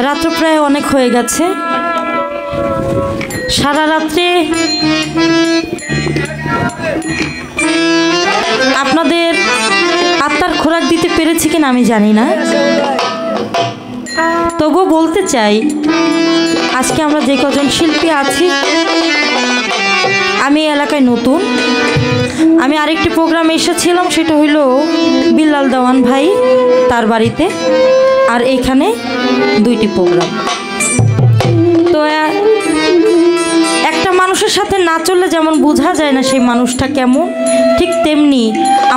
রাত্র প্রায় অনেক হয়ে গেছে। সারা রাত্রে আপনাদের আত্মার খোরাক দিতে পেরেছি কিনা আমি জানি না, তবুও বলতে চাই আজকে আমরা যে কজন শিল্পী আছি, আমি এলাকায় নতুন। আমি আরেকটি প্রোগ্রামে এসেছিলাম, সেটা হইল বিল্লাল দেওয়ান ভাই তার বাড়িতে, আর এইখানে দুইটি প্রোগ্রাম। তো একটা মানুষের সাথে না চললে যেমন বোঝা যায় না সেই মানুষটা কেমন, ঠিক তেমনি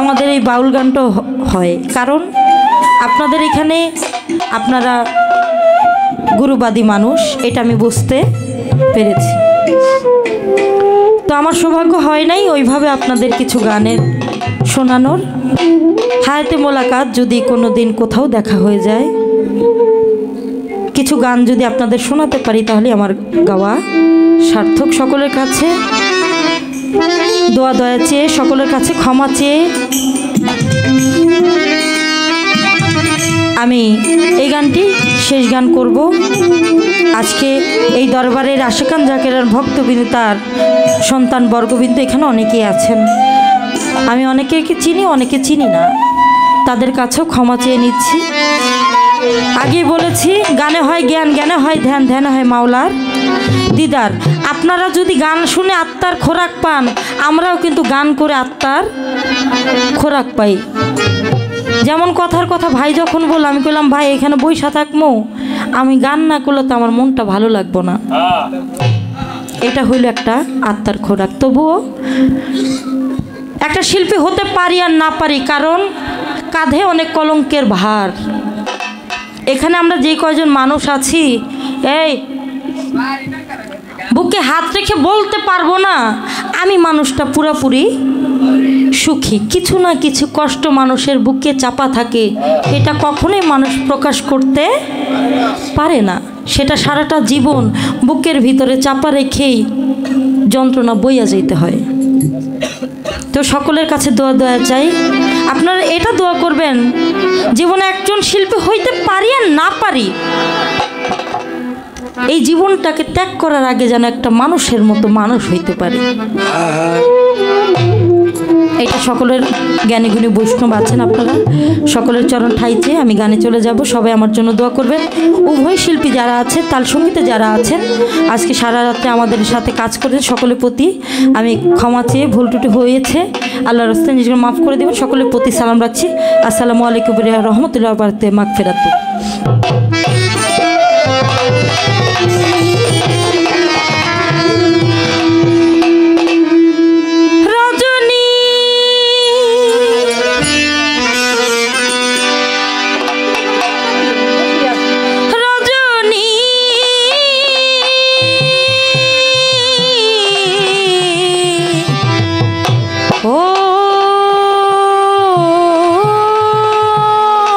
আমাদের এই বাউল গানটাও হয়। কারণ আপনাদের এখানে আপনারা গুরুবাদী মানুষ, এটা আমি বুঝতে পেরেছি। তো আমার সৌভাগ্য হয় নাই ওইভাবে আপনাদের কিছু গানের শোনানোর। হায়াতে মোলাকাত, যদি কোনো দিন কোথাও দেখা হয়ে যায়, কিছু গান যদি আপনাদের শোনাতে পারি তাহলে আমার গাওয়া সার্থক। সকলের কাছে দোয়া দয়া চেয়ে, সকলের কাছে ক্ষমা চেয়ে আমি এই গানটি শেষ গান করব। আজকে এই দরবারের আশিকান জাকেরার ভক্তবৃন্দ, তার সন্তান বর্গবৃন্দ এখানে অনেকেই আছেন। আমি অনেকে চিনি, অনেকে চিনি না, তাদের কাছেও ক্ষমা চেয়ে নিচ্ছি। আগে বলেছি গানে হয় জ্ঞান, জ্ঞানে হয় ধ্যান, ধ্যানে হয় মাওলার দিদার। আপনারা যদি গান শুনে আত্মার খোরাক পান, আমরাও কিন্তু গান করে আত্মার খোরাক পাই। যেমন কথার কথা ভাই যখন বলল, আমি বললাম ভাই এখানে বইসা থাকবো, আমি গান না করলে তো আমার মনটা ভালো লাগবো না। এটা হইল একটা আত্মার খোরাক। তবুও একটা শিল্পী হতে পারি আর না পারি, কারণ কাঁধে অনেক কলঙ্কের ভার। এখানে আমরা যে কয়জন মানুষ আছি, এই বুকে হাত রেখে বলতে পারবো না আমি মানুষটা পুরোপুরি সুখী। কিছু না কিছু কষ্ট মানুষের বুকে চাপা থাকে, এটা কখনোই মানুষ প্রকাশ করতে পারে না। সেটা সারাটা জীবন বুকের ভিতরে চাপা রেখেই যন্ত্রণা বইয়া যেতে হয়। তো সকলের কাছে দোয়া দয়া চাই, আপনারা এটা দোয়া করবেন জীবনে একজন শিল্পী হইতে পারি আর না পারি, এই জীবনটাকে ত্যাগ করার আগে যেন একটা মানুষের মতো মানুষ হইতে পারে। এটা সকলের জ্ঞানী গুণী বৈষ্ণব আছেন, আপনারা সকলের চরণ ঠাইতে আমি গানে চলে যাব। সবাই আমার জন্য দোয়া করবেন। উভয় শিল্পী যারা আছে, তাল সঙ্গীতে যারা আছেন, আজকে সারা রাত্রে আমাদের সাথে কাজ করেন, সকলের প্রতি আমি ক্ষমা চেয়ে, ভুল ত্রুটি হয়েছে আল্লাহর রাস্তায় নিজেকে মাফ করে দেবেন। সকলের প্রতি সালাম রাখছি। আসসালামু আলাইকুম রহমতুল্লাহ বারাকাতুহু। মাগফিরাত।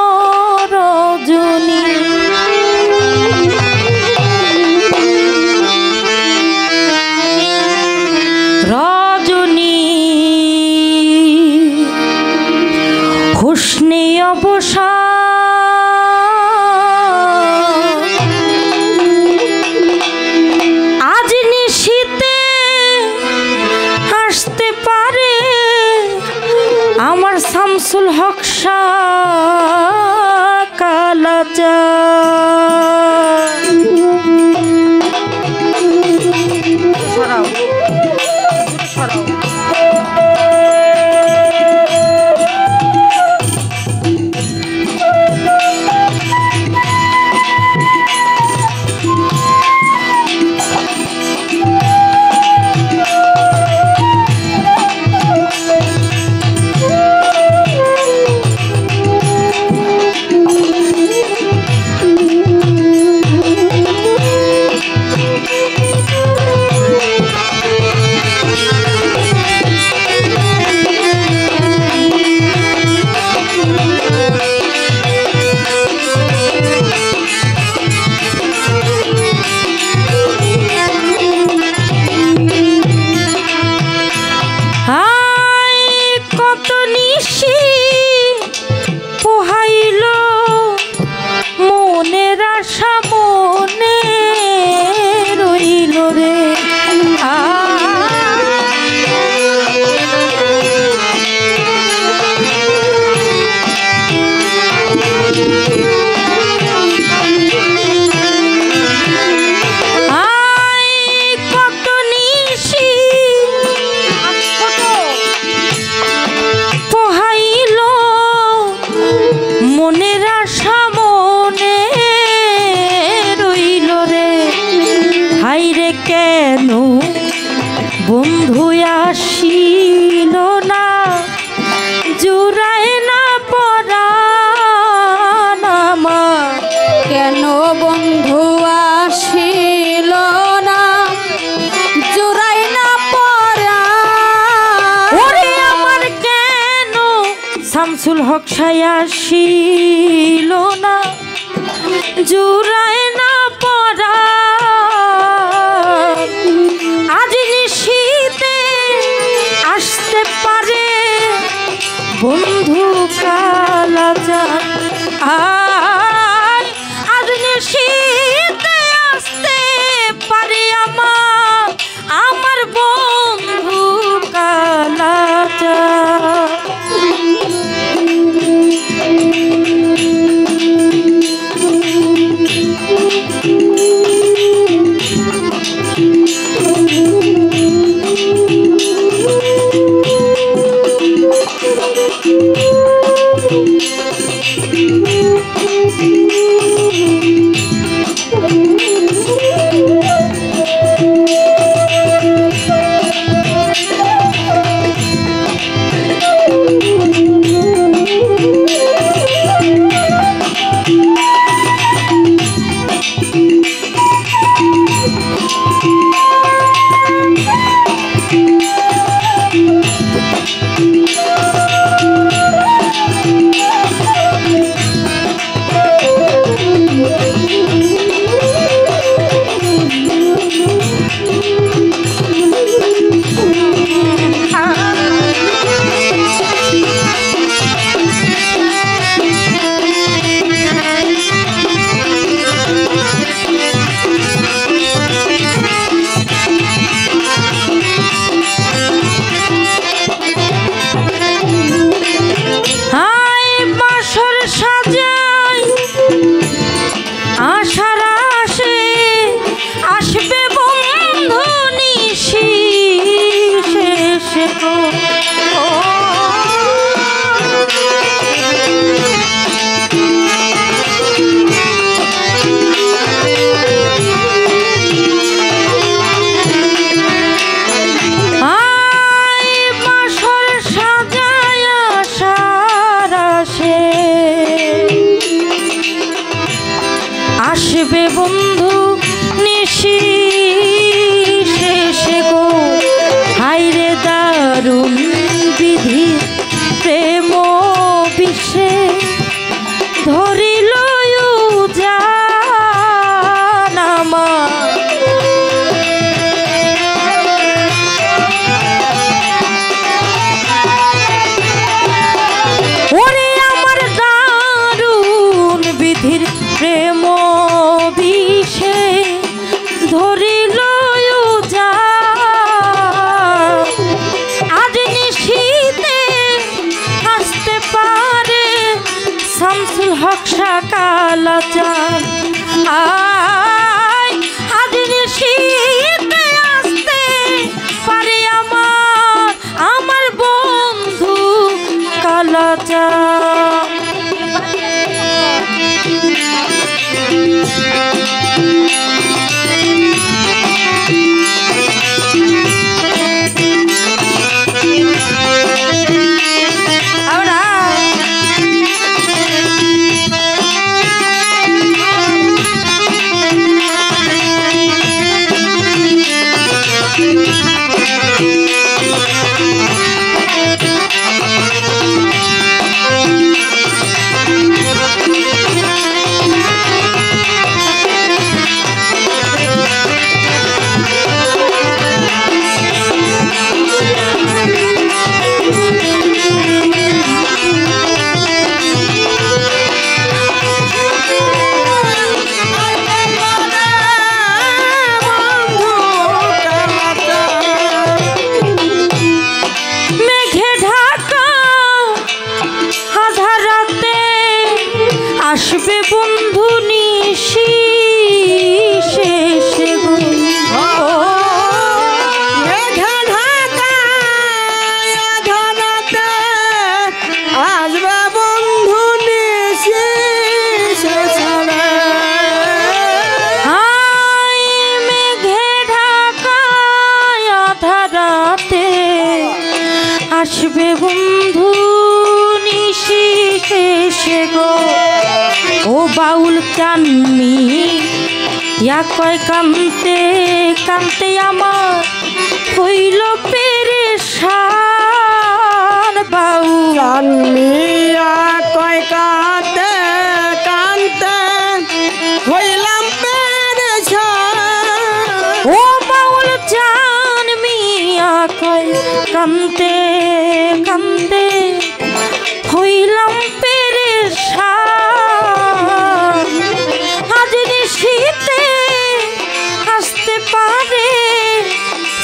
রজনী বন্ধু আসিল না জুড়ায় না পরাণ আমার। কেন বন্ধু আসিল না জুড়াই না পরাণ? ওরে আমার কেন শামসুল হক সাই আসিল না জুড়ায় না পরাণ। আজ নিশীতে আসতে পারে বন্ধু কালাচান। আজ নিশীতে আসতে পারে আমার বন্ধু কালাচান। আসবে বন্ধু নিশি শেষে গো। হাইরে দারুণ বিধি প্রেম বিষে ধরিল জান আমার। ওরে আমার দারুণ বিধির প্রেম বিষে ধরিল জান। আজ নিশীতে আসতে পারে শামসুল হক কালাচান। আজ নিশীতে আসতে পারে আমার বন্ধু কালাচান। আসবে বন্ধু নিশি শেষে গো ও বাউল চানমি ইয়া কয় কান্তে কান্তে আমার হইল পেরেশান বাউল কানমিয়া কয় কাঁদতে কাঁদতে হইলাম পেরেশান। ও বাউল চানমিয়া কয় কান্তে কান্তে হইলাম পেরেশান। আজ নিশীতে আসতে পারে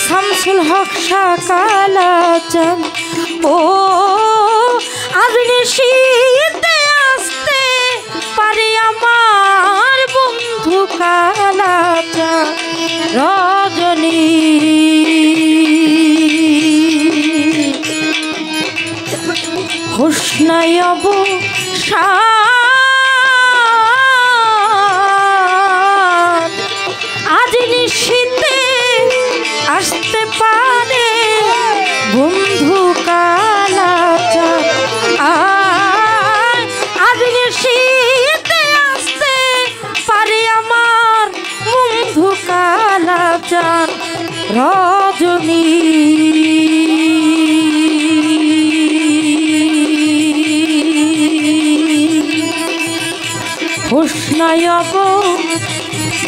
শামসুল হক শাকালা চান ও আজ নিশীতে আসতে পারে আমার বন্ধু কালা চান রজনী হোসনায় অবসান আজ নিশীতে আসতে পারে বন্ধু কালা চান আজ নিশীতে আসতে পারে আমার বন্ধু কালা চান রজনী হোসনায় অবসান